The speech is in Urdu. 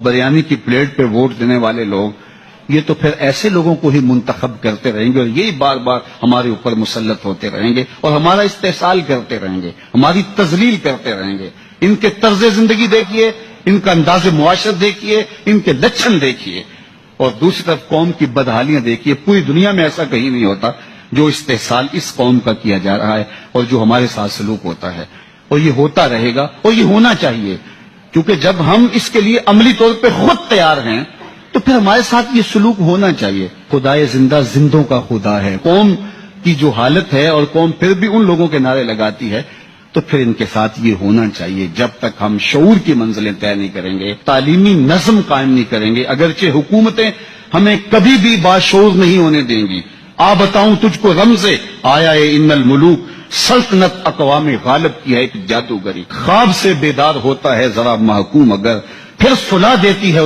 بریانی کی پلیٹ پہ ووٹ دینے والے لوگ یہ تو پھر ایسے لوگوں کو ہی منتخب کرتے رہیں گے اور یہی بار بار ہمارے اوپر مسلط ہوتے رہیں گے اور ہمارا استحصال کرتے رہیں گے، ہماری تذلیل کرتے رہیں گے۔ ان کے طرز زندگی دیکھیے، ان کا انداز معاشرت دیکھیے، ان کے لچھن دیکھیے، اور دوسری طرف قوم کی بدحالیاں دیکھیے۔ پوری دنیا میں ایسا کہیں نہیں ہوتا جو استحصال اس قوم کا کیا جا رہا ہے اور جو ہمارے ساتھ سلوک ہوتا ہے، اور یہ ہوتا رہے گا اور یہ ہونا چاہیے، کیونکہ جب ہم اس کے لیے عملی طور پہ خود تیار ہیں تو پھر ہمارے ساتھ یہ سلوک ہونا چاہیے۔ خدائے زندہ زندوں کا خدا ہے۔ قوم کی جو حالت ہے اور قوم پھر بھی ان لوگوں کے نعرے لگاتی ہے تو پھر ان کے ساتھ یہ ہونا چاہیے۔ جب تک ہم شعور کی منزلیں طے نہیں کریں گے، تعلیمی نظم قائم نہیں کریں گے، اگرچہ حکومتیں ہمیں کبھی بھی باشعور نہیں ہونے دیں گی۔ بتاؤں تجھ کو رمز آیا ہے ان الملوک، سلطنت اقوام غالب کی ہے ایک جادوگری۔ خواب سے بیدار ہوتا ہے ذرا محکوم، اگر پھر سلا دیتی ہے